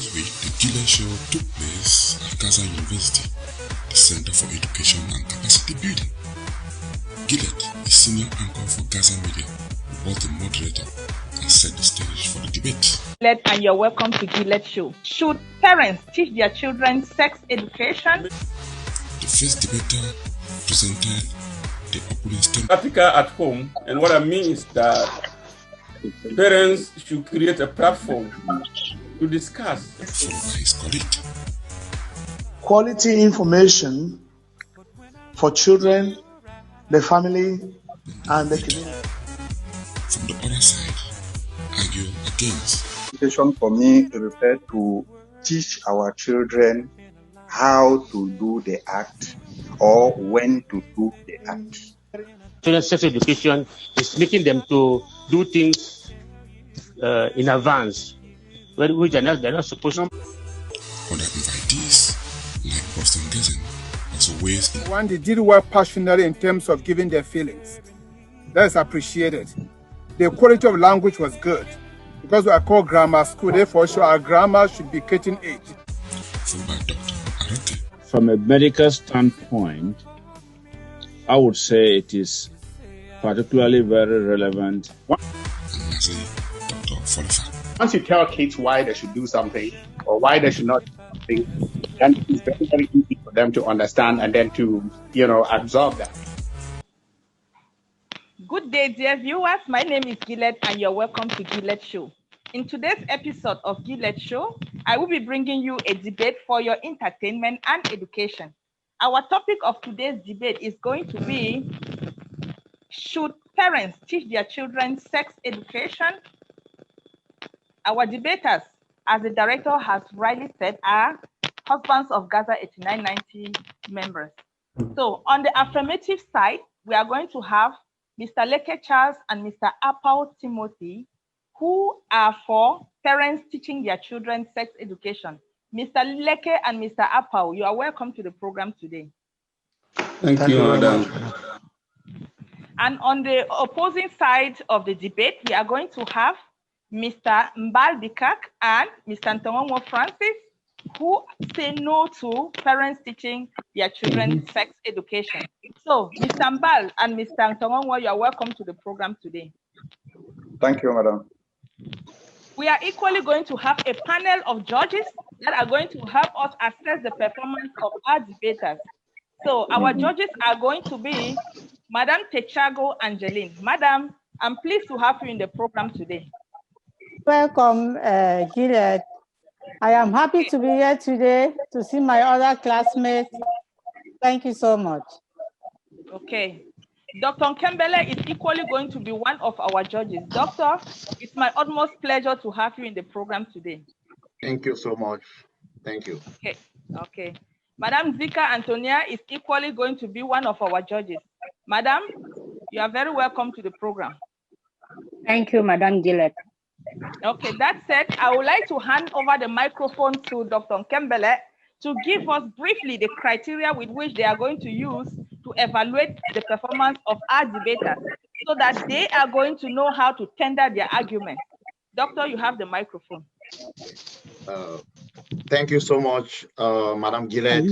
Last week, the Gillet Show took place at Gaza University, the Center for Education and Capacity Building. Gillet, a senior anchor for Gaza Media, was the moderator and set the stage for the debate. Gillet, and you're welcome to Gillet Show. Should parents teach their children sex education? The first debater presented the opening statement. Practical at home, and what I mean is that parents should create a platform to discuss. Followed by his colleague. Quality information for children, the family, and the community. From the other side, argue against. Education for me is referred to teach our children how to do the act or when to do the act. Children's sex education is making them to do things in advance, which they're not supposed to. Other invitees, like Boston Gezen, also weighs in. One, they did work passionately in terms of giving their feelings. That's appreciated. The quality of language was good. Because we are called grammar school, therefore sure our grammar should be cutting edge. Followed by Dr. Arate. From a medical standpoint, I would say it is particularly very relevant. And lastly, Dr. Folifa. Once you tell kids why they should do something or why they should not do something, then it's very, very easy for them to understand and then to, absorb that. Good day, dear viewers. My name is Gillet, and you're welcome to Gillet Show. In today's episode of Gillet Show, I will be bringing you a debate for your entertainment and education. Our topic of today's debate is going to be, should parents teach their children sex education? Our debaters, as the director has rightly said, are husbands of Gaza 8990 members. So on the affirmative side, we are going to have Mr. Leke Charles and Mr. Apau Timothy, who are for parents teaching their children sex education. Mr. Leke and Mr. Apau, you are welcome to the program today. Thank you, madam. And on the opposing side of the debate, we are going to have Mr. Mbal Bikak and Mr. Ntongonwo Francis, who say no to parents teaching their children sex education. So, Mr. Mbal and Mr. Ntongonwo, you are welcome to the program today. Thank you, madam. We are equally going to have a panel of judges that are going to help us assess the performance of our debaters. So, our judges are going to be Madam Techago Angeline. Madam, I'm pleased to have you in the program today. Welcome, Gillet. I am happy to be here today to see my other classmates. Thank you so much. Okay. Dr. Kembele is equally going to be one of our judges. Doctor, it's my utmost pleasure to have you in the program today. Thank you so much. Thank you. Okay. Okay. Madam Zika Antonia is equally going to be one of our judges. Madam, you are very welcome to the program. Thank you, Madam Gillet. Okay, that said, I would like to hand over the microphone to Dr. Kembele to give us briefly the criteria with which they are going to use to evaluate the performance of our debaters so that they are going to know how to tender their argument. Doctor, you have the microphone. Thank you so much, Madam Gillet.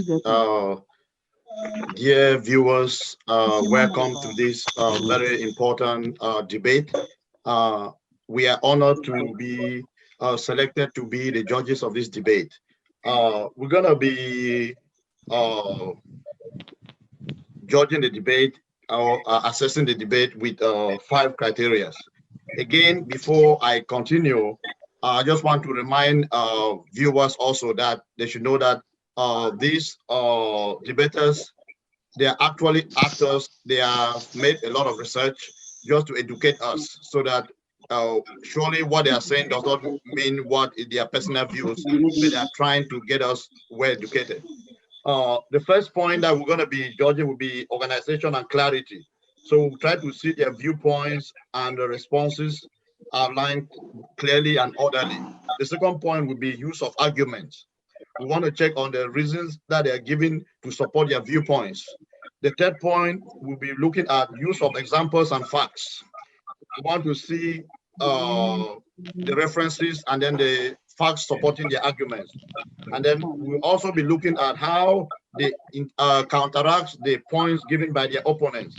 Dear viewers, welcome to this very important debate. We are honored to be selected to be the judges of this debate. We're going to be judging the debate or assessing the debate with 5 criteria. Again, before I continue, I just want to remind viewers also that they should know that these debaters, they are actually actors. They have made a lot of research just to educate us so that surely what they are saying does not mean what is their personal views, but they are trying to get us well educated. The first point that we're going to be judging will be organization and clarity. So we'll try to see their viewpoints and the responses outlined clearly and orderly. The second point will be use of arguments. We want to check on the reasons that they are giving to support their viewpoints. The third point will be looking at use of examples and facts. We want to see the references and then the facts supporting their arguments. And then we'll also be looking at how they counteract the points given by their opponents.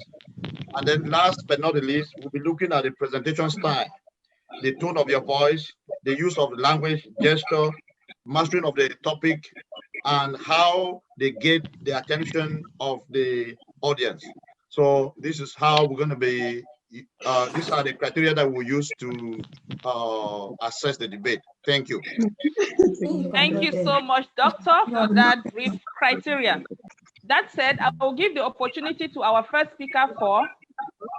And then last but not the least, we'll be looking at the presentation style, the tone of your voice, the use of language, gesture, mastering of the topic, and how they get the attention of the audience. So this is how we're going to be, these are the criteria that we'll use to assess the debate. Thank you. Thank you so much, Doctor, for that brief criteria. That said, I will give the opportunity to our first speaker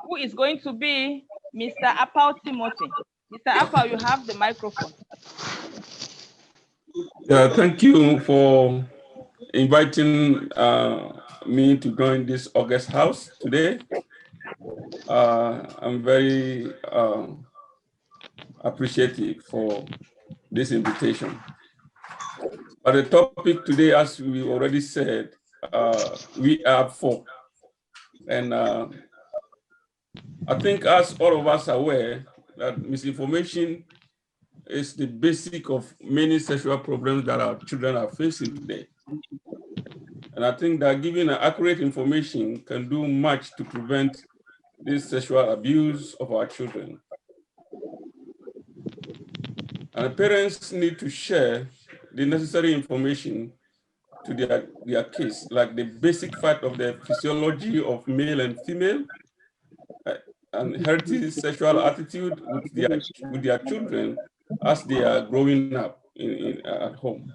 who is going to be Mr. Apau Timothy. Mr. Apau, you have the microphone. Yeah, thank you for inviting me to join this August House today. I'm very appreciative for this invitation. But the topic today, as we already said, we are for. And I think as all of us are aware that misinformation is the basic of many sexual problems that our children are facing today. And I think that giving accurate information can do much to prevent this sexual abuse of our children. And parents need to share the necessary information to their kids, like the basic fact of the physiology of male and female, and healthy sexual attitude with their children as they are growing up at home.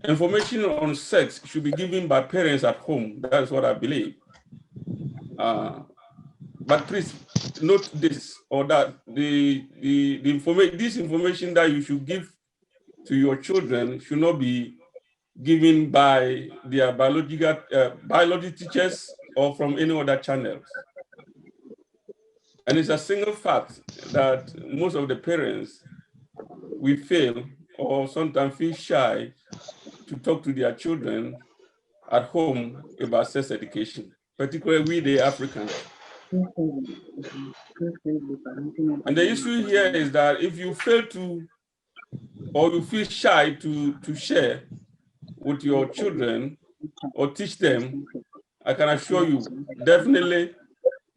Information on sex should be given by parents at home. That's what I believe. But please note this or that this information that you should give to your children should not be given by their biology teachers or from any other channels. And it's a single fact that most of the parents will fail or sometimes feel shy to talk to their children at home about sex education, particularly we the Africans. And the issue here is that if you fail to, or you feel shy to share with your children or teach them, I can assure you, definitely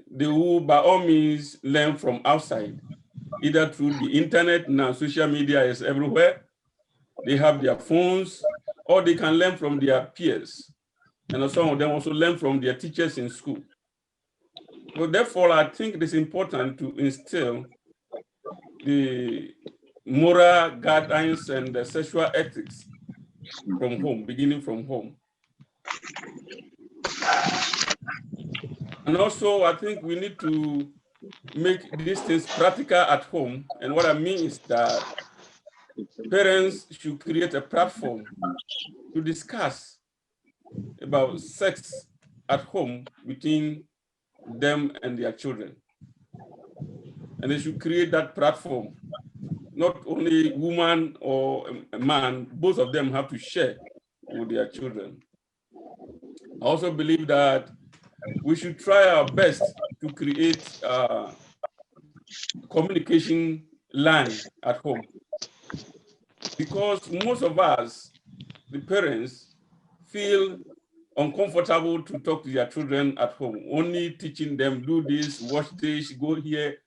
they will by all means learn from outside, either through the internet. Now social media is everywhere. They have their phones, or they can learn from their peers. And some of them also learn from their teachers in school. So therefore, I think it is important to instill the moral guidelines and the sexual ethics from home, beginning from home. And also, I think we need to make these things practical at home. And what I mean is that parents should create a platform to discuss about sex at home between them and their children. And they should create that platform. Not only woman or a man, both of them have to share with their children. I also believe that we should try our best to create a communication line at home. Because most of us, the parents, feel uncomfortable to talk to their children at home, only teaching them, do this, watch this, go here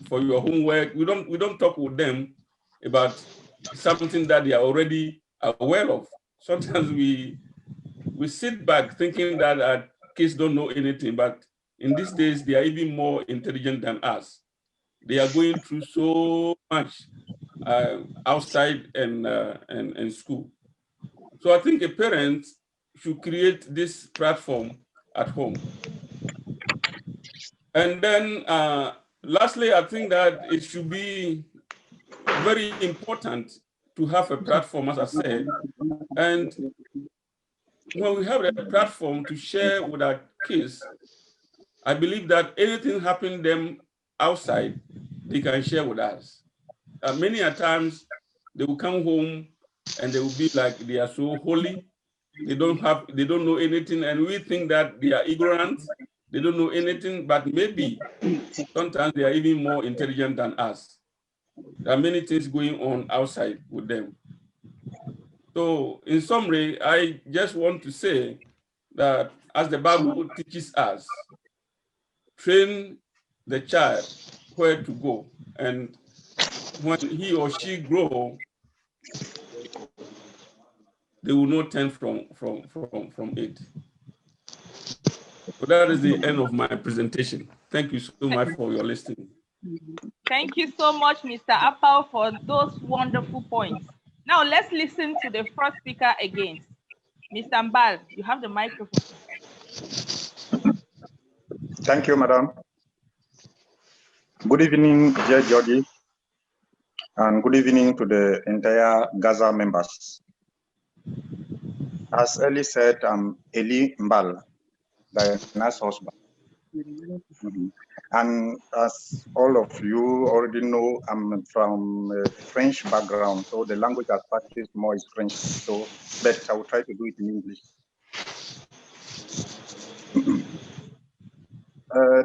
for your homework. We don't talk with them about something that they are already aware of. Sometimes we sit back thinking that our kids don't know anything, but in these days, they are even more intelligent than us. They are going through so much outside and school. So I think a parent should create this platform at home. And then lastly, I think that it should be very important to have a platform, as I said. And when we have a platform to share with our kids, I believe that anything happening to them outside, they can share with us. Many a times they will come home and they will be like they are so holy. They don't know anything, and we think that they are ignorant. They don't know anything, but maybe sometimes they are even more intelligent than us. There are many things going on outside with them. So in summary, I just want to say that as the Bible teaches us, train the child where to go, and when he or she grow, they will not turn from it. So that is the end of my presentation. Thank you so much for your listening. Thank you so much, Mr. Apau, for those wonderful points. Now let's listen to the first speaker again. Mr. Mbal, you have the microphone. Thank you, Madam. Good evening, dear Georgie, and good evening to the entire Gaza members. As Eli said, I'm Eli Mbal, the nice husband. And as all of you already know, I'm from a French background, so the language I practice more is French. So, but I will try to do it in English.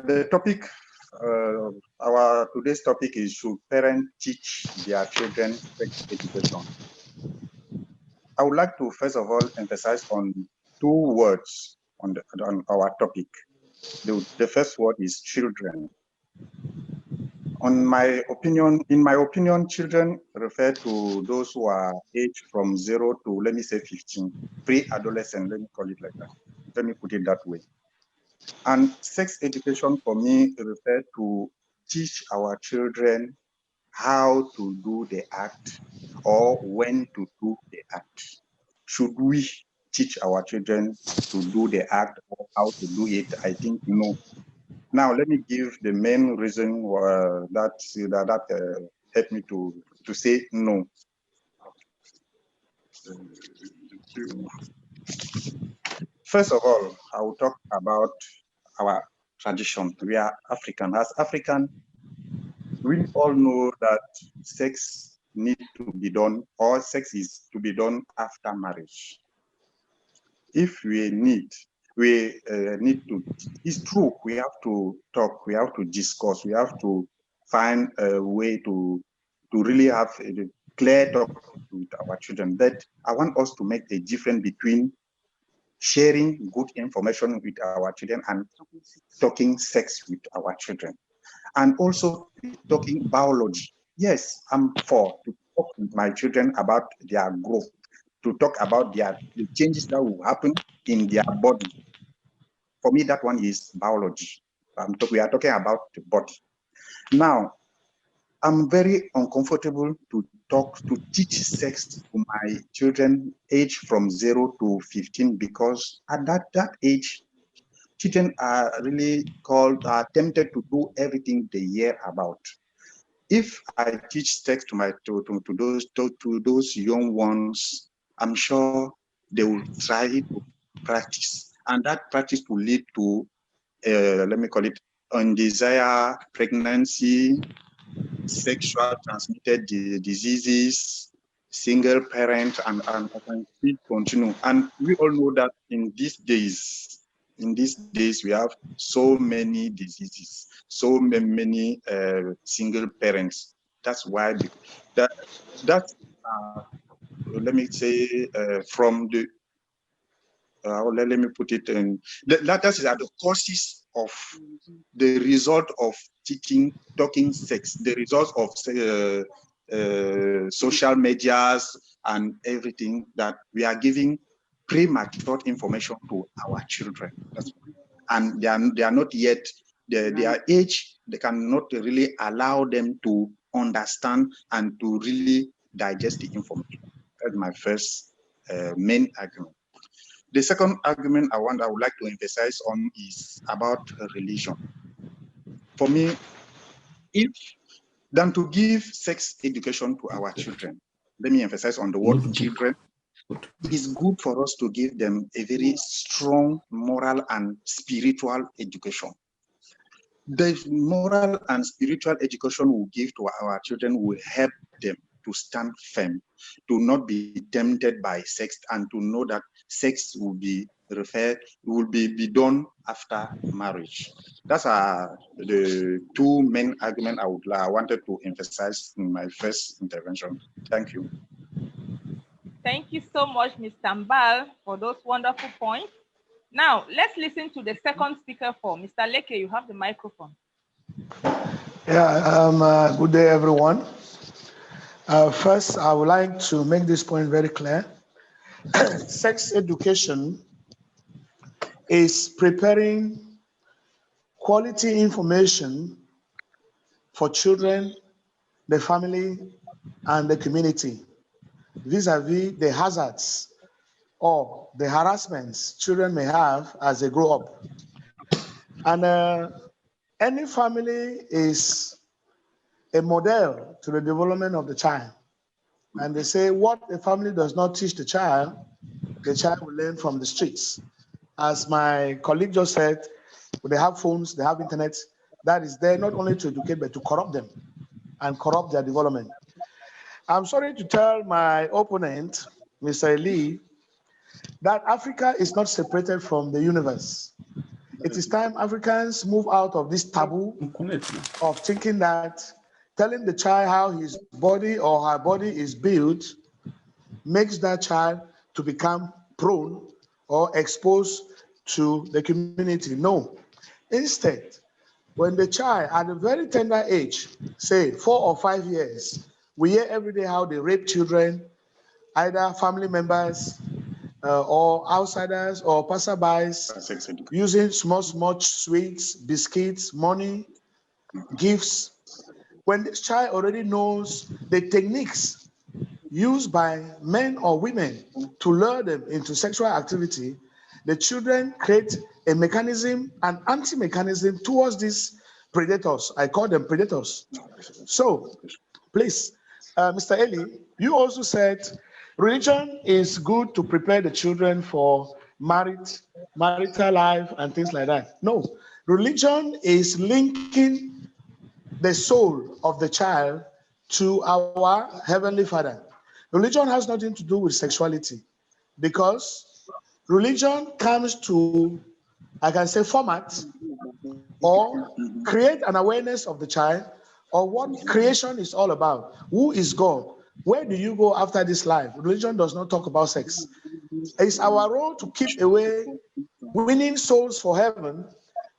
The topic, our today's topic is: should parents teach their children sex education? I would like to first of all emphasize on two words on our topic. The first word is children. In my opinion, children refer to those who are aged from 0 to, let me say, 15, pre-adolescent, let me call it like that. Let me put it that way. And sex education for me refers to teach our children how to do the act or when to do the act. Should we teach our children to do the act or how to do it? I think no. Now, let me give the main reason that helped me to say no. First of all, I will talk about our tradition. We are African. As African, we all know that sex needs to be done, or sex is to be done after marriage. If we need to, it's true, we have to talk, we have to discuss, we have to find a way to really have a clear talk with our children. But I want us to make a difference between sharing good information with our children and talking sex with our children. And also talking biology. Yes, I'm for to talk with my children about their growth, to talk about the changes that will happen in their body. For me, that one is biology. We are talking about the body. Now, I'm very uncomfortable to teach sex to my children age from 0 to 15 because at that age, children are really tempted to do everything they hear about. If I teach sex to those young ones, I'm sure they will try to practice, and that practice will lead to let me call it undesired pregnancy, sexual transmitted diseases, single parent, and I can still continue. And we all know that in these days we have so many diseases, so many single parents. That's why let me say from the let me put it in that is at the causes of the result of talking sex, the result of social medias and everything, that we are giving premature information to our children. And they are not yet, their age, they cannot really allow them to understand and to really digest the information. That's my first main argument. The second argument I would like to emphasize on is about religion. For me, than to give sex education to our children, let me emphasize on the word children, it's good for us to give them a very strong moral and spiritual education. The moral and spiritual education we give to our children will help them to stand firm, to not be tempted by sex, and to know that sex will be will be done after marriage. That's the two main arguments I wanted to emphasize in my first intervention. Thank you. Thank you so much, Mr. Mbal, for those wonderful points. Now, let's listen to the second speaker for Mr. Leke. You have the microphone. Yeah, good day, everyone. First, I would like to make this point very clear. Sex education is preparing quality information for children, the family, and the community vis-a-vis the hazards or the harassments children may have as they grow up. And any family is a model to the development of the child. And they say what the family does not teach the child will learn from the streets. As my colleague just said, they have phones, they have internet, that is there not only to educate, but to corrupt them and corrupt their development. I'm sorry to tell my opponent, Mr. Lee, that Africa is not separated from the universe. It is time Africans move out of this taboo of thinking that telling the child how his body or her body is built makes that child to become prone or exposed to the community. No. Instead, when the child at a very tender age, say 4 or 5 years, we hear every day how they rape children, either family members or outsiders or passerbys, using small sweets, biscuits, money, gifts. When this child already knows the techniques used by men or women to lure them into sexual activity, the children create a mechanism, an anti-mechanism towards these predators. I call them predators. So, please, Mr. Eli, you also said religion is good to prepare the children for marital life and things like that. No, religion is linking the soul of the child to our Heavenly Father. Religion has nothing to do with sexuality because religion comes to, I can say, format or create an awareness of the child or what creation is all about. Who is God? Where do you go after this life? Religion does not talk about sex. It's our role to keep away winning souls for heaven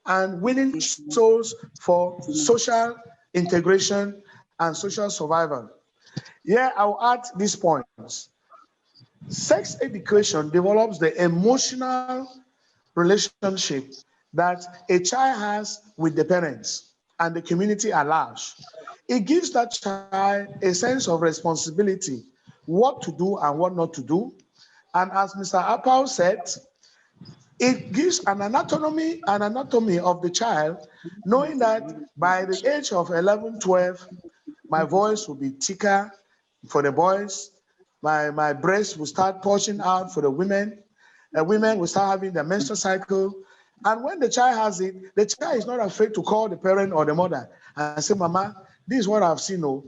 and winning souls for social integration and social survival. Yeah, I'll add these points. Sex education develops the emotional relationship that a child has with the parents and the community at large. It gives that child a sense of responsibility, what to do and what not to do. And as Mr. Apau said, it gives an anatomy of the child, knowing that by the age of 11, 12, my voice will be thicker for the boys, my breast will start pushing out for the women, women will start having their menstrual cycle. And when the child has it, the child is not afraid to call the parent or the mother and say, Mama, this is what I've seen. Oh.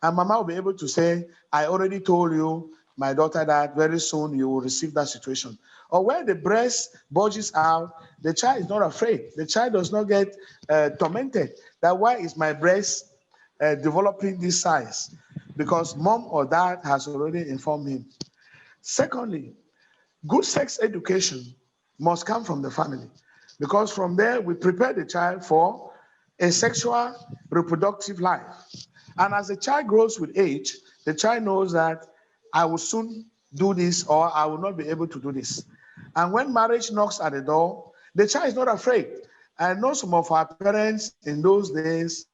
And Mama will be able to say, I already told you, my daughter, that very soon you will receive that situation. Or when the breast bulges out, the child is not afraid. The child does not get tormented. That why is my breast developing this size? Because mom or dad has already informed him. Secondly, good sex education must come from the family, because from there we prepare the child for a sexual reproductive life. And as the child grows with age, the child knows that I will soon do this or I will not be able to do this. And when marriage knocks at the door, the child is not afraid. I know some of our parents in those days,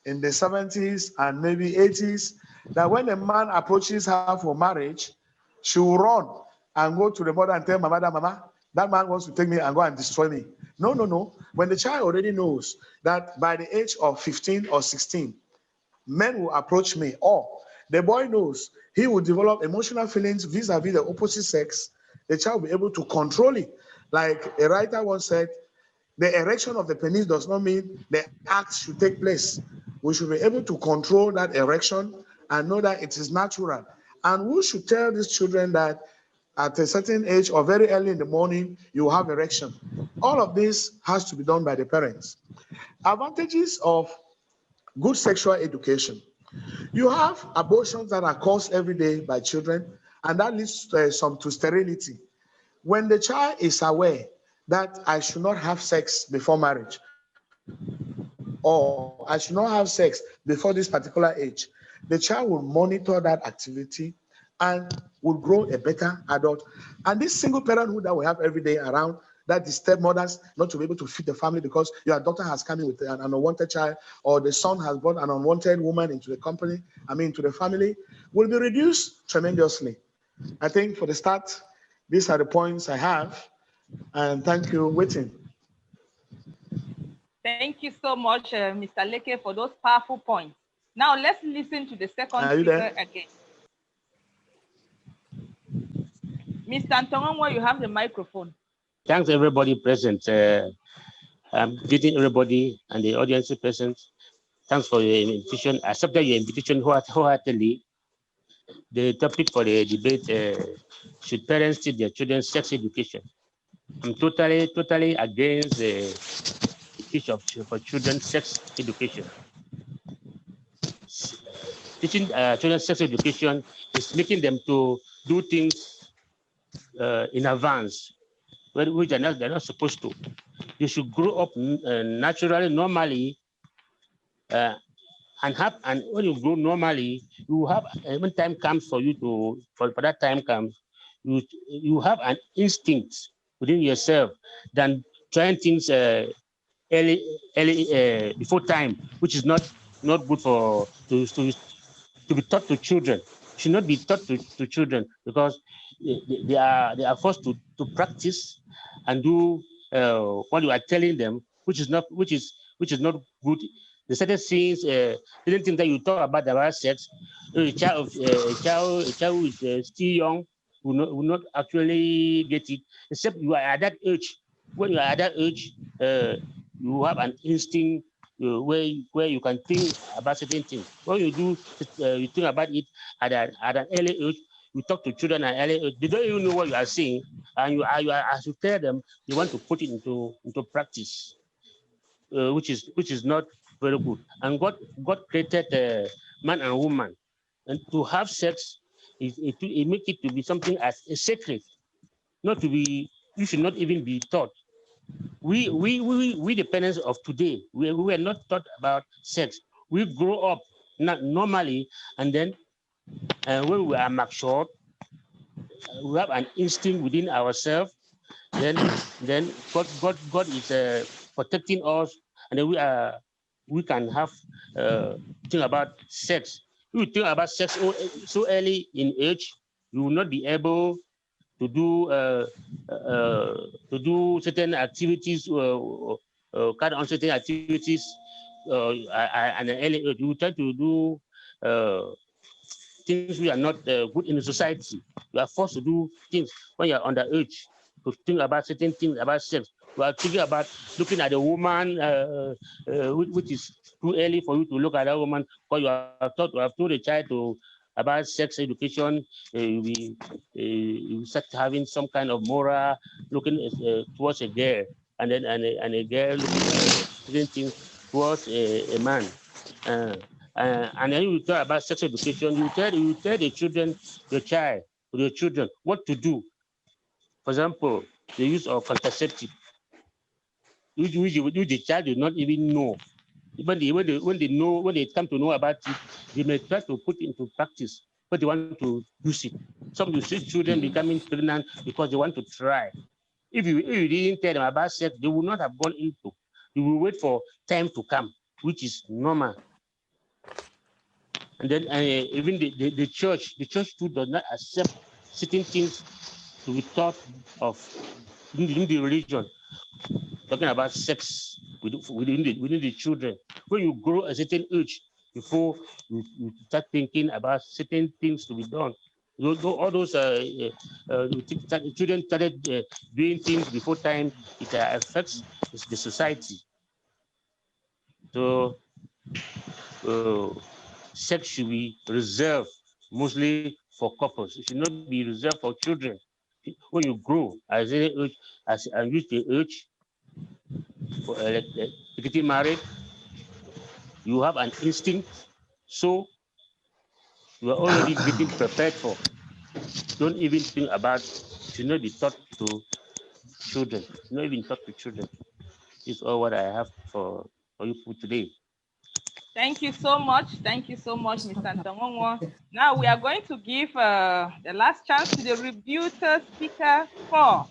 in the 70s and maybe 80s, that when a man approaches her for marriage, she will run and go to the mother and tell Mama, that man wants to take me and go and destroy me. No, no, no. When the child already knows that by the age of 15 or 16, men will approach me, or the boy knows he will develop emotional feelings vis-a-vis the opposite sex, the child will be able to control it. Like a writer once said, the erection of the penis does not mean the act should take place. We should be able to control that erection and know that it is natural. And we should tell these children that at a certain age or very early in the morning, you have erection. All of this has to be done by the parents. Advantages of good sexual education. You have abortions that are caused every day by children, and that leads to, some to sterility. When the child is aware that I should not have sex before marriage, or I should not have sex before this particular age, the child will monitor that activity and will grow a better adult. And this single parenthood that we have every day around, that the stepmothers not to be able to feed the family because your daughter has come in with an unwanted child, or the son has brought an unwanted woman into the company, into the family, will be reduced tremendously. I think for the start, these are the points I have. And thank you, waiting. Thank you so much, Mr. Leke, for those powerful points. Now let's listen to the second speaker again. Mr. Antononwa, you have the microphone. Thanks everybody present. I'm greeting everybody and the audience present. Thanks for your invitation. I accepted your invitation wholeheartedly. The topic for the debate, should parents teach their children sex education? I'm totally against the teach for children sex education. Teaching children sex education is making them to do things in advance, which they're not supposed to. They should grow up naturally, normally, and when you grow normally, you have when time comes for you to for that time comes, you have an instinct within yourself than trying things early before time, which is not good for to be taught to children. Should not be taught to children because they are forced to practice and do what you are telling them, which is not good. The certain things, certain things that you talk about sex, a child who is still young will not actually get it, except you are at that age. When you are at that age, you have an instinct where you can think about certain things. When you do, you think about it at an early age. You talk to children at early age. They don't even know what you are saying, and as you tell them, you want to put it into practice, which is not very good. And God created man and woman, and to have sex, it make it to be something as a secret, not to be. You should not even be taught. We the parents of today, we were not taught about sex. We grow up not normally, and then when we are mature, we have an instinct within ourselves. Then God is protecting us, and then we can have think about sex. If you think about sex so early in age, you will not be able to do certain activities, carry on certain activities, and early age. You try to do things which are not good in the society. You are forced to do things when you are underage, to think about certain things about sex. You are thinking about looking at a woman, which is too early for you to look at a woman, because you have told a child about sex education. You start having some kind of moral looking towards a girl, and then and a girl looking at certain things towards a man. And then you talk about sex education. You tell the children, your children, what to do. For example, the use of contraceptive, which the child do not even know. When they come to know about it, they may try to put into practice, but they want to use it. Some you see children becoming pregnant because they want to try. If you didn't tell them about sex, they would not have gone into. You will wait for time to come, which is normal. And then even the church too does not accept certain things to be taught of within the religion. Talking about sex within the children. When you grow a certain age, before you start thinking about certain things to be done. All those children started doing things before time, it affects the society. So sex should be reserved mostly for couples. It should not be reserved for children. when you grow, as you reach the age for getting married, you have an instinct, so you are already getting prepared for. Don't even think about, should not be taught to children, not even talk to children. This is all what I have for you today. Thank you so much. Thank you so much, Mr. Ntongonwo. Now we are going to give the last chance to the rebuttal speaker four.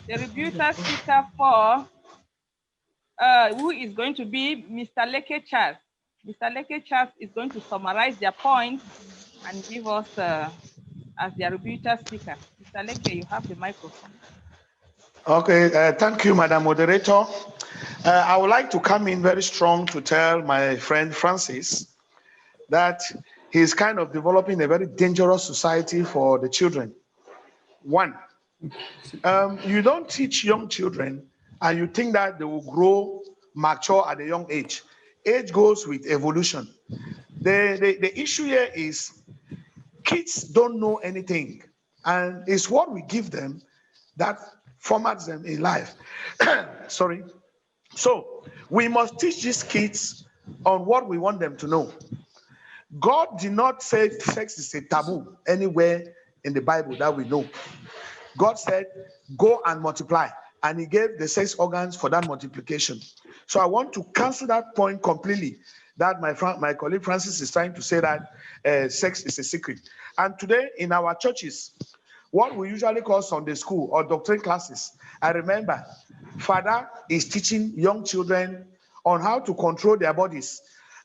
The rebuttal speaker four, who is going to be Mr. Leke Charles. Mr. Leke Charles is going to summarize their points and give us as their rebuttal speaker. Mr. Leke, you have the microphone. Okay, thank you, Madam Moderator. I would like to come in very strong to tell my friend Francis that he's kind of developing a very dangerous society for the children. One, you don't teach young children and you think that they will grow mature at a young age. Age goes with evolution. The issue here is kids don't know anything, and it's what we give them that formats them in life. Sorry. So we must teach these kids on what we want them to know. God did not say sex is a taboo anywhere in the Bible that we know. God said, go and multiply, and he gave the sex organs for that multiplication. So I want to cancel that point completely, that my colleague Francis is trying to say that sex is a secret. And today in our churches, what we usually call Sunday school or doctrine classes, I remember Father is teaching young children on how to control their bodies.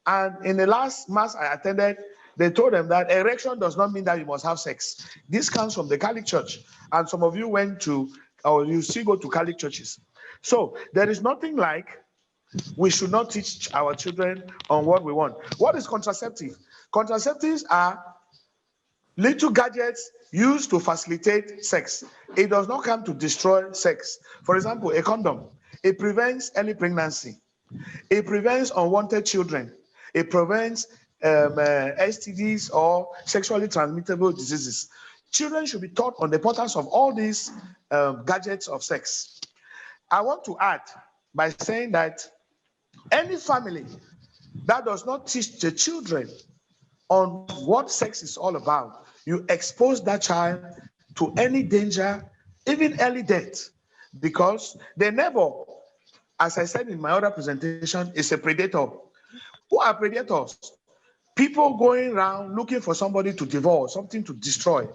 And in the last mass I attended, they told them that erection does not mean that you must have sex. This comes from the Catholic Church. And some of you went to, or you still go to Catholic churches. So there is nothing like we should not teach our children on what we want. What is contraceptive? Contraceptives are little gadgets used to facilitate sex. It does not come to destroy sex. For example, a condom. It prevents early pregnancy. It prevents unwanted children. It prevents STDs or sexually transmittable diseases. Children should be taught on the importance of all these gadgets of sex. I want to add by saying that any family that does not teach the children on what sex is all about, you expose that child to any danger, even early death, because the neighbor, as I said in my other presentation, is a predator. Who are predators? People going around looking for somebody to devour, something to destroy.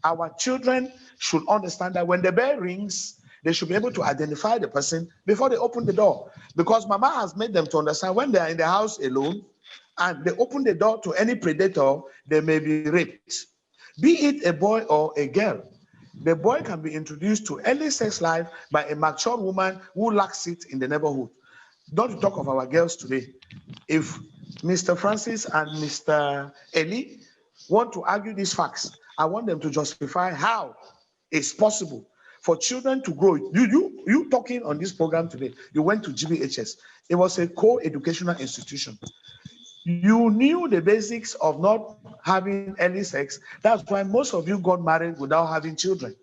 Our children should understand that when the bell rings, they should be able to identify the person before they open the door, because mama has made them to understand when they are in the house alone and they open the door to any predator, they may be raped. Be it a boy or a girl, the boy can be introduced to early sex life by a mature woman who lacks it in the neighborhood. Not to talk of our girls today. If Mr. Francis and Mr. Eli want to argue these facts, I want them to justify how it's possible for children to grow. You talking on this program today, you went to GBHS. It was a co-educational institution. You knew the basics of not having early sex. That's why most of you got married without having children.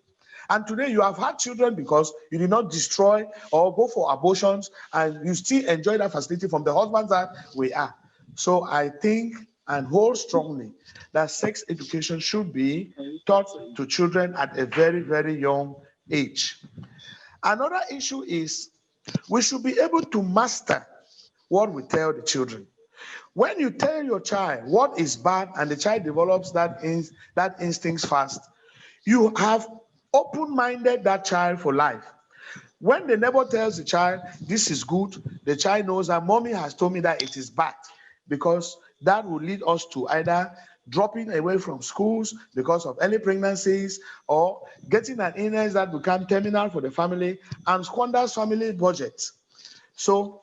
And today you have had children because you did not destroy or go for abortions, and you still enjoy that facility from the husbands that we are. So I think and hold strongly that sex education should be taught to children at a very, very young age. Another issue is we should be able to master what we tell the children. When you tell your child what is bad and the child develops that instinct fast, you have open-minded that child for life. When the neighbor tells the child, this is good, the child knows that mommy has told me that it is bad, because that will lead us to either dropping away from schools because of early pregnancies or getting an illness that becomes terminal for the family and squanders family budgets. So,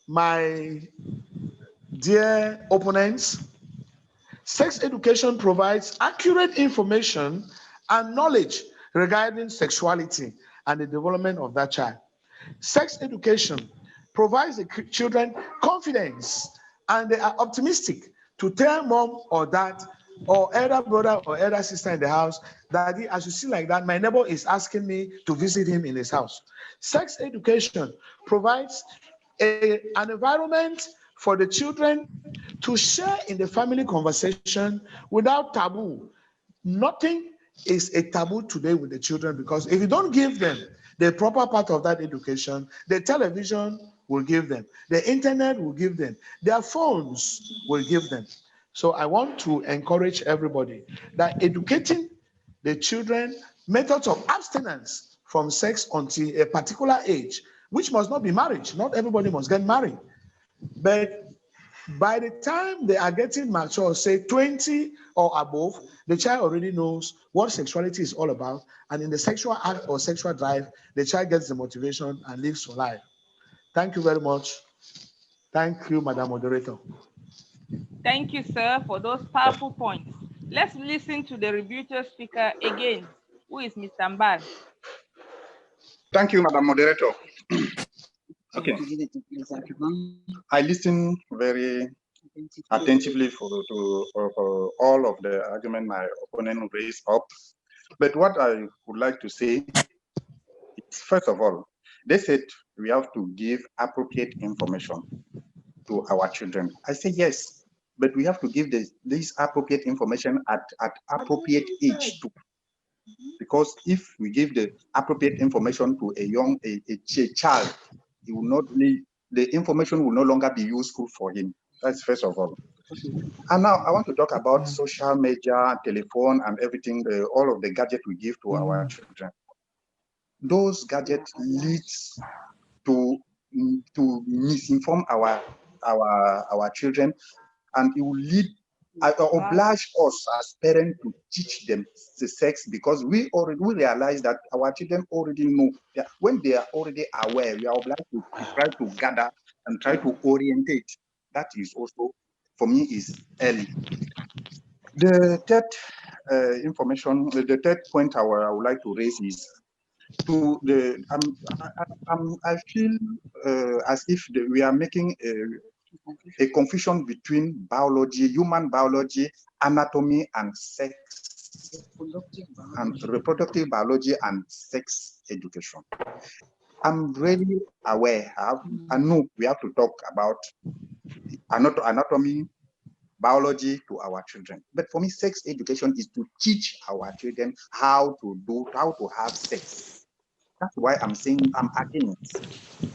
my dear opponents, sex education provides accurate information and knowledge regarding sexuality and the development of that child. Sex education provides the children confidence, and they are optimistic to tell mom or dad or elder brother or elder sister in the house, Daddy, as you see like that, my neighbor is asking me to visit him in his house. Sex education provides an environment for the children to share in the family conversation without taboo. Nothing is a taboo today with the children, because if you don't give them the proper part of that education, the television will give them, the internet will give them, their phones will give them. So I want to encourage everybody that educating the children methods of abstinence from sex until a particular age, which must not be marriage. Not everybody must get married. But by the time they are getting mature, say 20 or above, the child already knows what sexuality is all about. And in the sexual act or sexual drive, the child gets the motivation and lives for life. Thank you very much. Thank you, Madam Moderator. Thank you, sir, for those powerful points. Let's listen to the rebuttal speaker again, who is Mr. Mbal. Thank you, Madam Moderator. Okay. I listened very attentively for all of the argument my opponent raised up. But what I would like to say is, first of all, they said we have to give appropriate information to our children. I say yes, but we have to give this appropriate information at appropriate age too. Because if we give the appropriate information to a child, he will not really, the information will no longer be useful for him. That's first of all. And now I want to talk about social media, telephone, and everything, all of the gadgets we give to our children. Those gadgets leads to misinform our children, and it will lead oblige us as parents to teach them the sex, because we realize that our children already know that when they are already aware, we are obliged to try to gather and try to orientate. That is also, for me, is early. The third information, the third point I would like to raise is to the I feel as if we are making a confusion between biology, human biology, anatomy, and sex, and reproductive biology and sex education. I'm really aware. I know we have to talk about anatomy, biology to our children. But for me, sex education is to teach our children how to have sex. That's why I'm saying I'm against.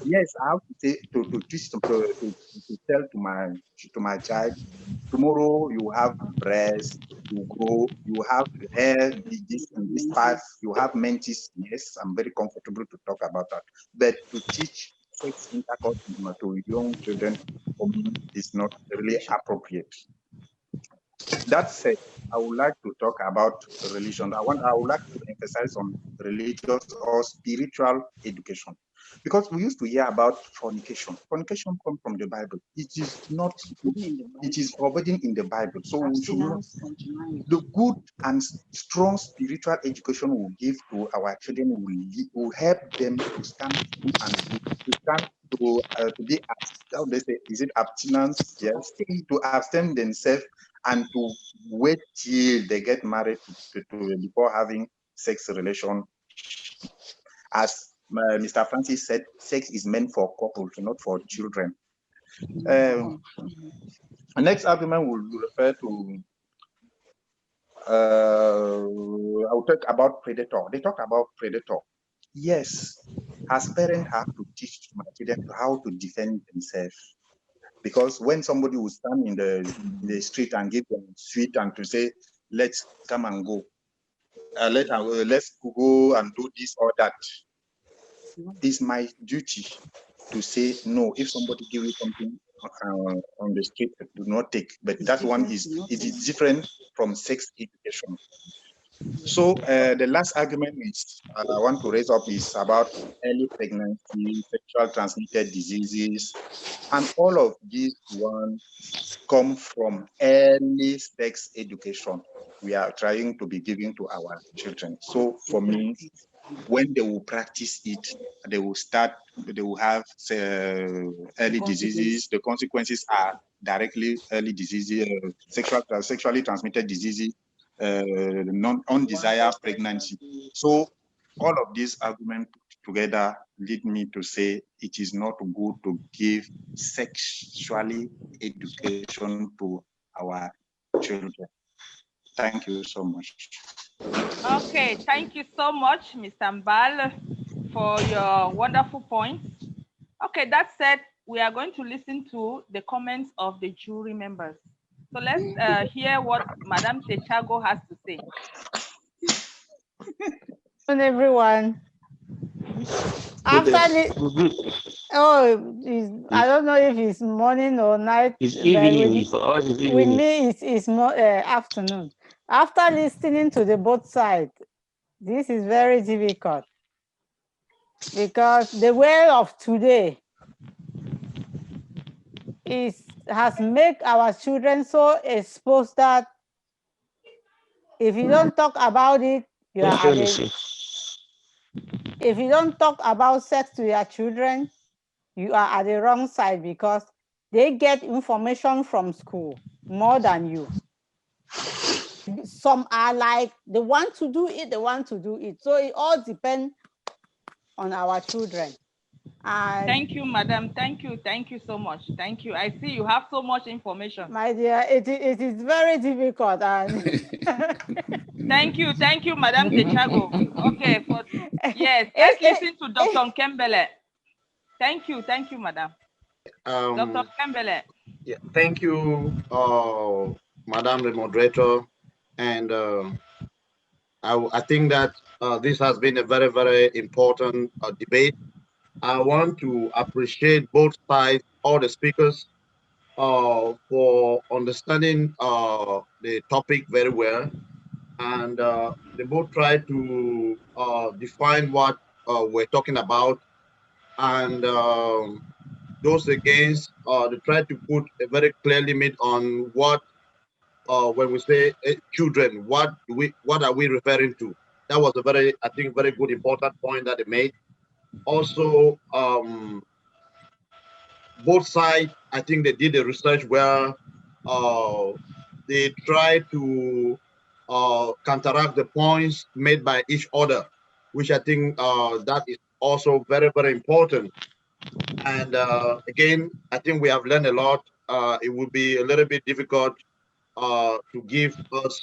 Yes, I have to say to teach to tell to my child, tomorrow you have breast, you grow, you have hair, this and this part, you have menses. Yes, I'm very comfortable to talk about that. But to teach sex intercourse to young children, for me, is not really appropriate. That said, I would like to talk about religion. I would like to emphasize on religious or spiritual education, because we used to hear about fornication. Fornication comes from the Bible. It is not. It is forbidden in the Bible. So we should not. The good and strong spiritual education we will give to our children will help them to stand and to be, how they say, is it abstinence? Yes, to abstain themselves and to wait till they get married before having sex relation. As Mr. Francis said, sex is meant for couples, not for children. The next argument will refer to, I will talk about predator. They talk about predator. Yes, as parents have to teach my children how to defend themselves. Because when somebody will stand in the street and give them sweet and to say, let's come and go, let's go and do this or that, it's my duty to say no. If somebody give you something on the street, do not take. But that one is different from sex education. So the last argument I want to raise up is about early pregnancy, sexual transmitted diseases, and all of these ones come from early sex education we are trying to be giving to our children. So for me, when they will practice it, they will have early diseases. The consequences are directly early diseases, sexually transmitted diseases, undesired pregnancy. So all of these arguments together lead me to say it is not good to give sexually education to our children. Thank you so much. Okay, thank you so much, Mr. Mbal, for your wonderful points. Okay, that said, we are going to listen to the comments of the jury members. So let's hear what Madam Techago has to say. Good everyone. After I don't know if it's morning or night. It's evening for us. With me, it's more afternoon. After listening to the both sides, this is very difficult because the way of today has made our children so exposed that if you don't talk about it, you are if you don't talk about sex to your children, you are at the wrong side because they get information from school more than you. Some are like, they want to do it. So it all depends on our children. And thank you, madam. Thank you so much. Thank you. I see you have so much information. My dear, it is very difficult. And thank you, Madam Techago. Okay, yes, let's listen to Dr. Kembele. Thank you, madam. Dr. Kembele. Yeah, thank you, Madam the moderator. And I think that this has been a very, very important debate. I want to appreciate both sides, all the speakers, for understanding the topic very well. And they both tried to define what we're talking about. And those against, they tried to put a very clear limit on what, when we say children, what are we referring to? That was a very, I think, very good, important point that they made. Also, both sides, I think they did the research where they tried to counteract the points made by each other, which I think that is also very, very important. And again, I think we have learned a lot. It would be a little bit difficult to give us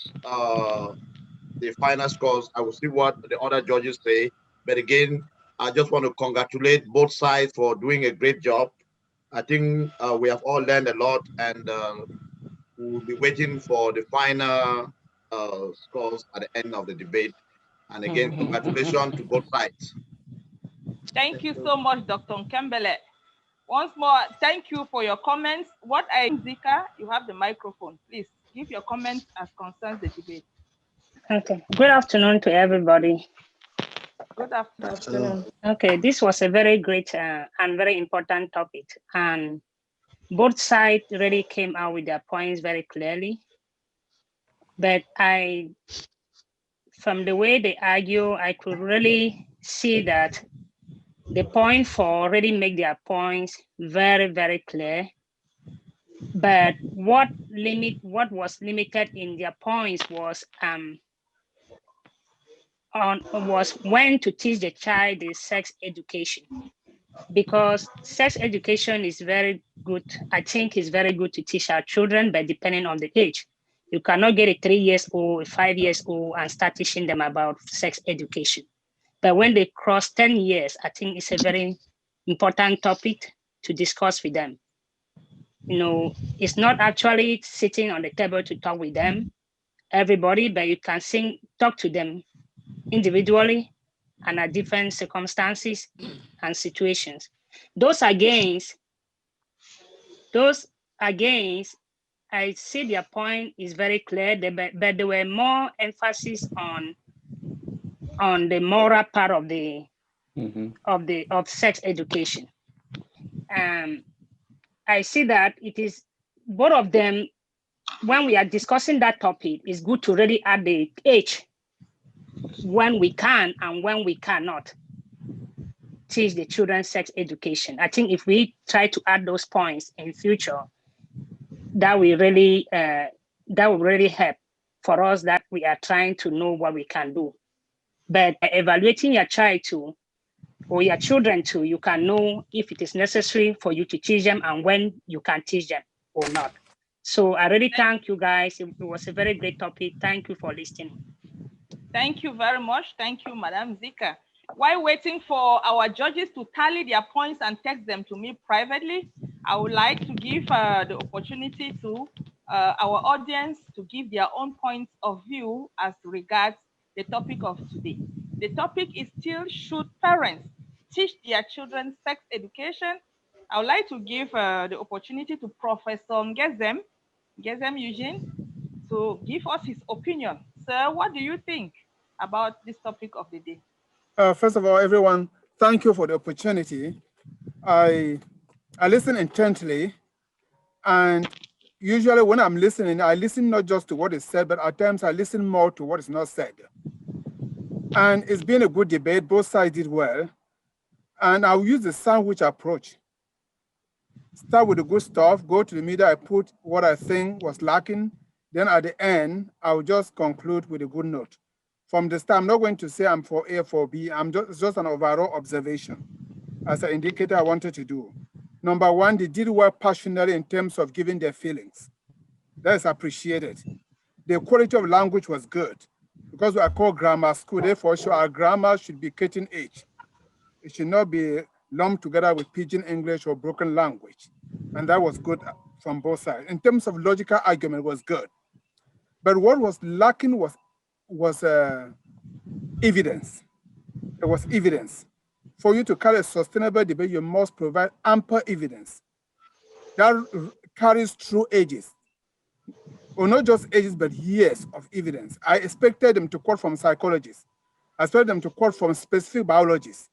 the final scores. I will see what the other judges say. But again, I just want to congratulate both sides for doing a great job. I think we have all learned a lot, and we will be waiting for the final scores at the end of the debate. And again, congratulations to both sides. Thank you so much, Dr. Kembele. Once more, thank you for your comments. Zika, you have the microphone. Please give your comments as concerns the debate. Okay. Good afternoon to everybody. Good afternoon. Okay, this was a very great and very important topic. And both sides really came out with their points very clearly. But from the way they argue, I could really see that the point for already make their points very, very clear. But what was limited in their points was when to teach the child the sex education, because sex education is very good. I think it's very good to teach our children, but depending on the age, you cannot get a 3 years old, 5 years old, and start teaching them about sex education. But when they cross 10 years, I think it's a very important topic to discuss with them. You know, it's not actually sitting on the table to talk with them, everybody, but you can talk to them individually and at different circumstances and situations. Those against, I see their point is very clear, but there were more emphasis on the moral part of the of sex education. I see that it is both of them. When we are discussing that topic, it's good to really add the age when we can and when we cannot teach the children sex education. I think if we try to add those points in future, that will really help for us, that we are trying to know what we can do. But evaluating your child too, or your children too, you can know if it is necessary for you to teach them and when you can teach them or not. So I really thank you guys. It was a very great topic. Thank you for listening. Thank you very much. Thank you, Madam Zika. While waiting for our judges to tally their points and text them to me privately, I would like to give the opportunity to our audience to give their own points of view as regards the topic of today. The topic is still, should parents teach their children sex education? I would like to give the opportunity to Professor Ngezem Eugene to give us his opinion. Sir, what do you think about this topic of the day? First of all, everyone, thank you for the opportunity. I listen intently, and usually when I'm listening, I listen not just to what is said, but at times I listen more to what is not said. And it's been a good debate. Both sides did well. And I'll use the sandwich approach. Start with the good stuff, go to the middle, I put what I think was lacking. Then at the end, I'll just conclude with a good note. From the start, I'm not going to say I'm for A, for B. It's just an overall observation as an indicator I wanted to do. Number one, they did well passionately in terms of giving their feelings. That is appreciated. The quality of language was good because we are called grammar school. Therefore, sure, our grammar should be cutting edge. It should not be lumped together with pidgin English or broken language. And that was good from both sides. In terms of logical argument, was good. But what was lacking was evidence. There was evidence. For you to carry a sustainable debate, you must provide ample evidence that carries through ages, or not just ages, but years of evidence. I expected them to quote from psychologists. I expected them to quote from specific biologists.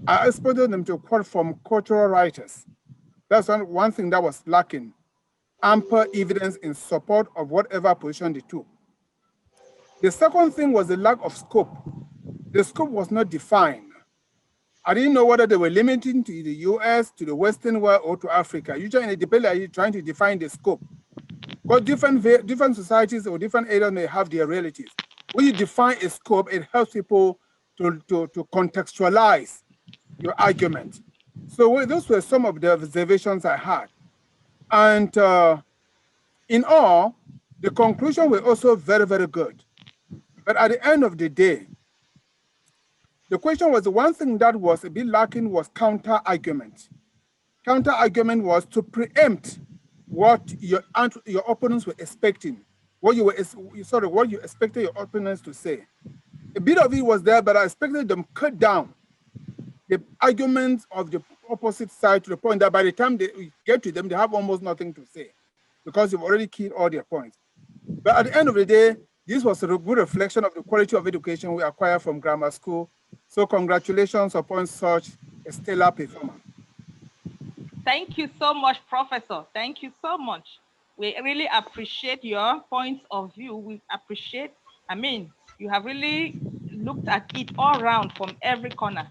I expected them to quote from cultural writers. That's one thing that was lacking. Ample evidence in support of whatever position they took. The second thing was the lack of scope. The scope was not defined. I didn't know whether they were limiting to the US, to the Western world, or to Africa. Usually in a debate, are you trying to define the scope? Because different societies or different areas may have their realities. When you define a scope, it helps people to contextualize your argument. So those were some of the observations I had. And in all, the conclusion were also very, very good. But at the end of the day, the question was, the one thing that was a bit lacking was counter-argument. Counter-argument was to preempt what your opponents were expecting, what you expected your opponents to say. A bit of it was there, but I expected them cut down the arguments of the opposite side to the point that by the time they get to them, they have almost nothing to say because you've already killed all their points. But at the end of the day, this was a good reflection of the quality of education we acquired from grammar school. So congratulations upon such a stellar performance. Thank you so much, Professor. Thank you so much. We really appreciate your points of view. We appreciate, you have really looked at it all around from every corner.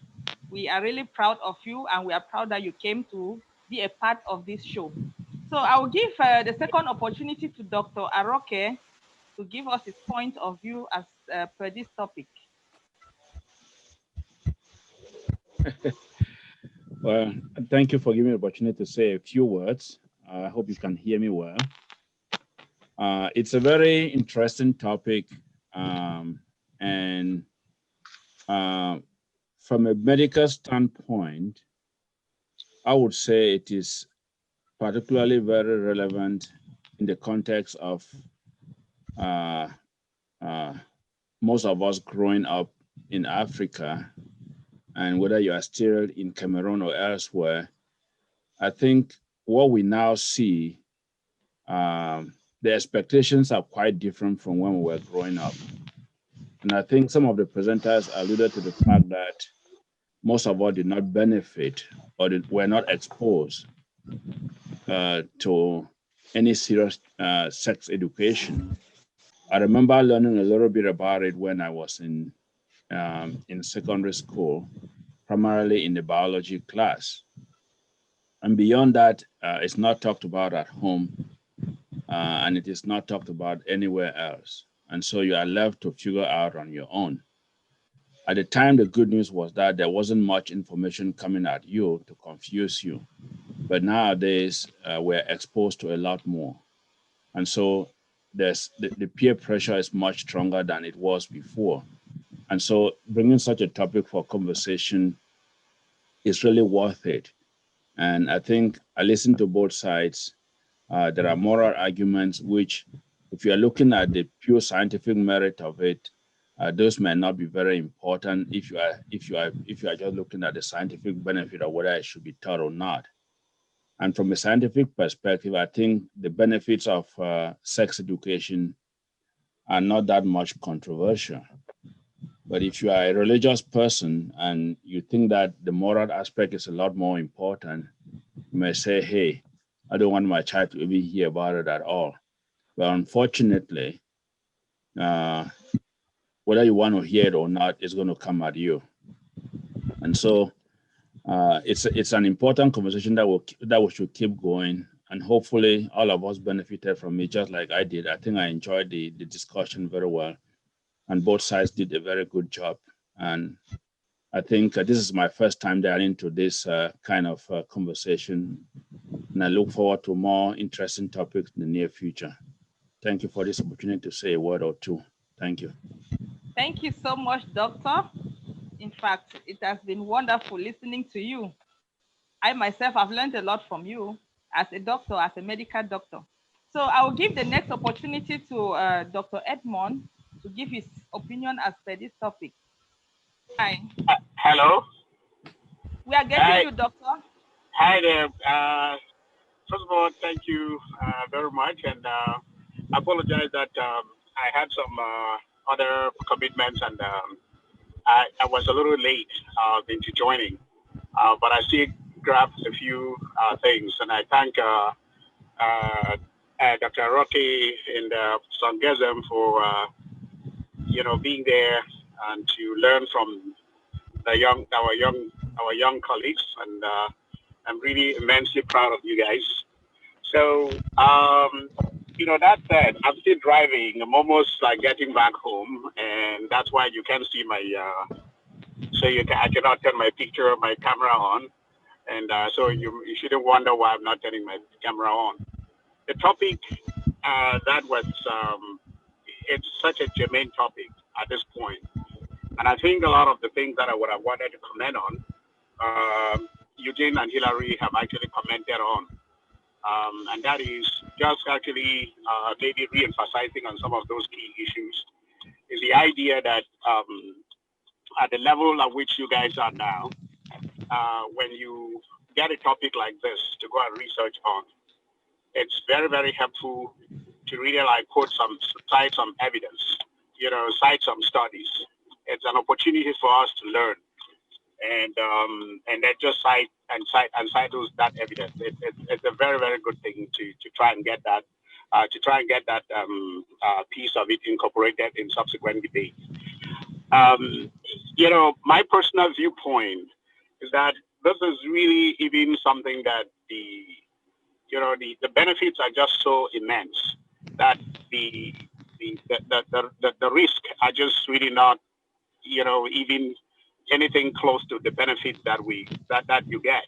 We are really proud of you, and we are proud that you came to be a part of this show. So I will give the second opportunity to Dr. Aroke to give us his point of view as per this topic. Well, thank you for giving me the opportunity to say a few words. I hope you can hear me well. It's a very interesting topic, and from a medical standpoint, I would say it is particularly very relevant in the context of most of us growing up in Africa, and whether you are still in Cameroon or elsewhere. I think what we now see, the expectations are quite different from when we were growing up. And I think some of the presenters alluded to the fact that most of us did not benefit or were not exposed to any serious sex education. I remember learning a little bit about it when I was in in secondary school, primarily in the biology class. And beyond that, it's not talked about at home, and it is not talked about anywhere else. And so you are left to figure out on your own. At the time, the good news was that there wasn't much information coming at you to confuse you. But nowadays, we're exposed to a lot more. And so the peer pressure is much stronger than it was before. And so bringing such a topic for conversation is really worth it. And I think I listened to both sides. There are moral arguments, which if you are looking at the pure scientific merit of it, those may not be very important if you are just looking at the scientific benefit of whether it should be taught or not. And from a scientific perspective, I think the benefits of sex education are not that much controversial. But if you are a religious person and you think that the moral aspect is a lot more important, you may say, hey, I don't want my child to even hear about it at all. But unfortunately, whether you want to hear it or not, it's going to come at you. And so it's an important conversation that we should keep going. And hopefully all of us benefited from it, just like I did. I think I enjoyed the discussion very well. And both sides did a very good job. And I think this is my first time diving into this kind of conversation. And I look forward to more interesting topics in the near future. Thank you for this opportunity to say a word or two. Thank you. Thank you so much, Doctor. In fact, it has been wonderful listening to you. I myself have learned a lot from you as a doctor, as a medical doctor. So I will give the next opportunity to Dr. Edmond to give his opinion as per this topic. Hi. Hello. We are getting you, Doctor. Hi there. First of all, thank you very much. And I apologize that I had some other commitments and I was a little late into joining. But I still grabbed a few things. And I thank Dr. Rocky and Songezem for being there and to learn from our young colleagues, and I'm really immensely proud of you guys. So that said, I'm still driving. I'm almost like getting back home, and that's why you can't see my I cannot turn my camera on, and so you shouldn't wonder why I'm not turning my camera on. The topic that was it's such a germane topic at this point. And I think a lot of the things that I would have wanted to comment on, Eugene and Hillary have actually commented on. And that is just actually maybe re-emphasizing on some of those key issues, is the idea that at the level at which you guys are now, when you get a topic like this to go and research on, it's very, very helpful to really cite some evidence, cite some studies. It's an opportunity for us to learn, and then just cite that evidence. It's a very, very good thing to try and get that piece of it incorporated in subsequent debates. My personal viewpoint is that this is really even something that the benefits are just so immense that the risk are just really not even anything close to the benefit that you get.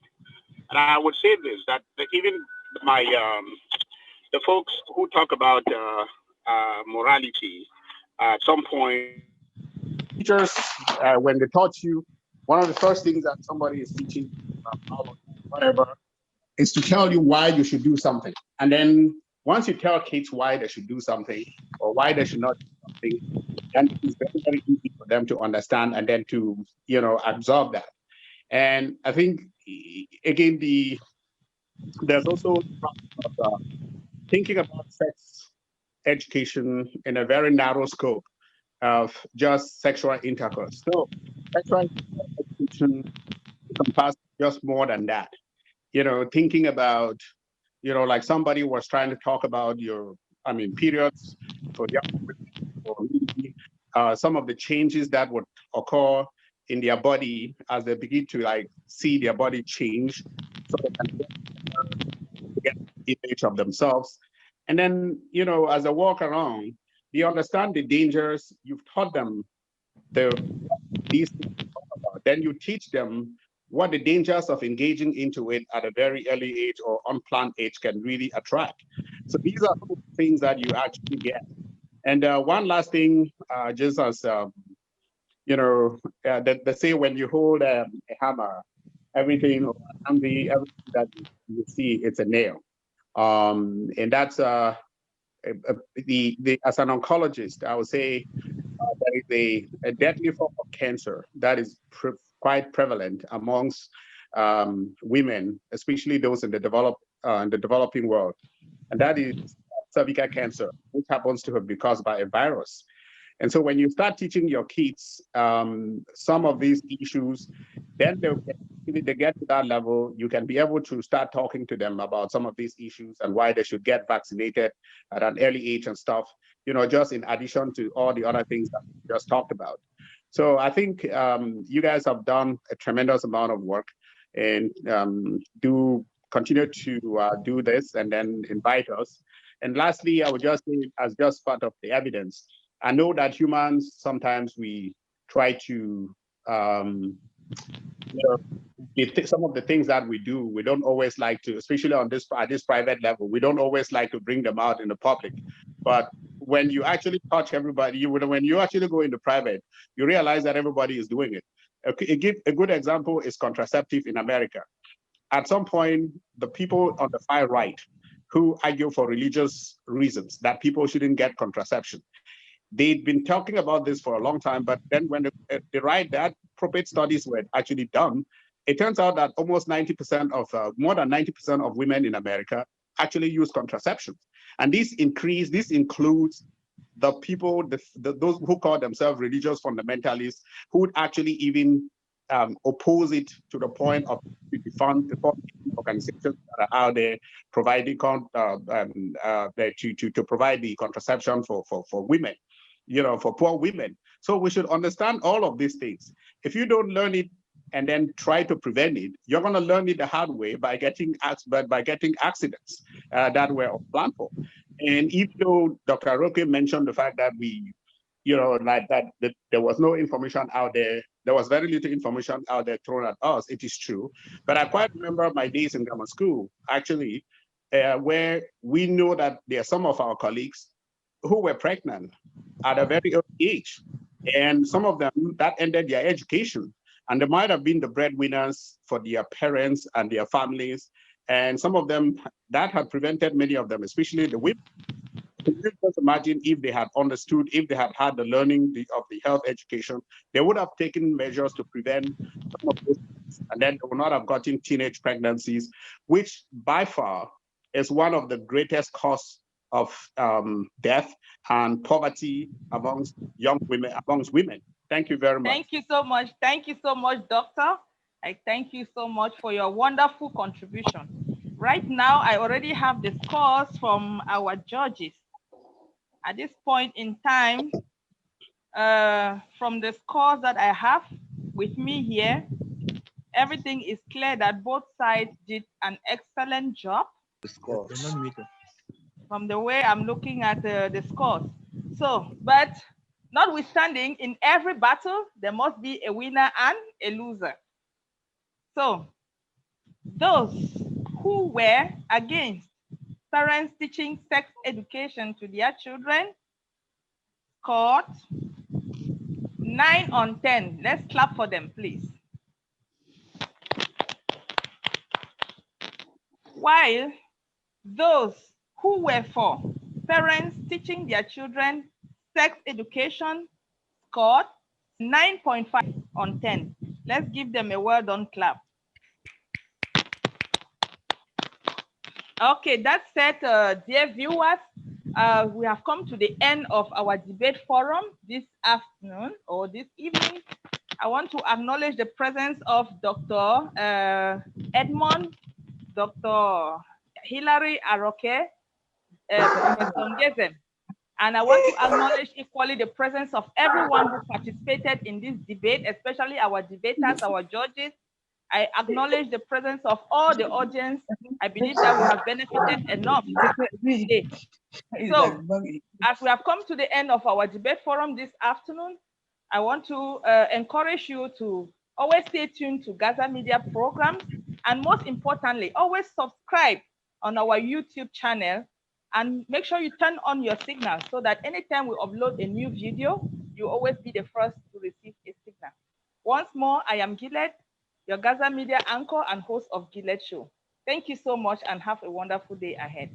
And I would say this, that even the folks who talk about morality, at some point, teachers, when they taught you, one of the first things that somebody is teaching, whatever, is to tell you why you should do something. And then once you tell kids why they should do something or why they should not do something, then it's very, very easy for them to understand and then to, absorb that. And I think, again, there's also thinking about sex education in a very narrow scope of just sexual intercourse. So sexual education encompasses just more than that. Thinking about, like somebody was trying to talk about periods for young women, or really, some of the changes that would occur in their body as they begin to like see their body change, so they can get an image of themselves. And then, you know, as they walk around, they understand the dangers. You've taught them these things. Then you teach them what the dangers of engaging into it at a very early age or unplanned age can really attract. So these are some of the things that you actually get. And one last thing, just as you know, they say when you hold a hammer, everything that you see, it's a nail. And that's as an oncologist, I would say there is a deadly form of cancer that is quite prevalent amongst women, especially those in the developing world, and that is cervical cancer, which happens to be caused by a virus. And so when you start teaching your kids some of these issues, then they get to that level, you can be able to start talking to them about some of these issues and why they should get vaccinated at an early age and stuff, you know, just in addition to all the other things that we just talked about. So I think you guys have done a tremendous amount of work, and do continue to do this and then invite us. And lastly, I would just say, as just part of the evidence, I know that humans, sometimes we try to, you know, some of the things that we do, we don't always like to, especially on this at this private level, we don't always like to bring them out in the public. But when you actually touch everybody, when you actually go into private, you realize that everybody is doing it. A good example is contraceptive in America. At some point, the people on the far right who argue for religious reasons that people shouldn't get contraception, they'd been talking about this for a long time, but then when the right, that appropriate studies were actually done, it turns out that almost 90% of, more than 90% of women in America actually use contraception. And this includes the people, those who call themselves religious fundamentalists, who would actually even oppose it to the point of the fund organizations that are out there providing to provide the contraception for women, you know, for poor women. So we should understand all of these things. If you don't learn it and then try to prevent it, you're going to learn it the hard way by getting accidents that were unplanned for. And even though Dr. Roque mentioned the fact that we, you know, like that there was no information out there, there was very little information out there thrown at us, it is true. But I quite remember my days in grammar school, actually, where we know that there are some of our colleagues who were pregnant at a very early age. And some of them, that ended their education. And they might have been the breadwinners for their parents and their families. And some of them, that had prevented many of them, especially the women. Can you just imagine if they had understood, if they had had the learning of the health education, they would have taken measures to prevent some of those things, and then they would not have gotten teenage pregnancies, which by far is one of the greatest causes of death and poverty amongst young women, amongst women. Thank you very much. Thank you so much. Thank you so much, Doctor. I thank you so much for your wonderful contribution. Right now, I already have the scores from our judges. At this point in time, from the scores that I have with me here, everything is clear that both sides did an excellent job. From the way I'm looking at the scores. So, but notwithstanding, in every battle, there must be a winner and a loser. So, those who were against parents teaching sex education to their children scored 9 on 10. Let's clap for them, please. While those who were for parents teaching their children sex education scored 9.5 on 10. Let's give them a well done clap. Okay, that said, dear viewers, we have come to the end of our debate forum this afternoon or this evening. I want to acknowledge the presence of Dr. Edmond, Dr. Hilary Aroke, Professor Ngezem, And I want to acknowledge equally the presence of everyone who participated in this debate, especially our debaters, our judges. I acknowledge the presence of all the audience. I believe that we have benefited enough today. So, as we have come to the end of our debate forum this afternoon, I want to encourage you to always stay tuned to Gaza Media programs, and most importantly, always subscribe on our YouTube channel, and make sure you turn on your signal so that anytime we upload a new video, you always be the first to receive a signal. Once more, I am Gillet, your Gaza Media anchor and host of Gillet Show. Thank you so much and have a wonderful day ahead.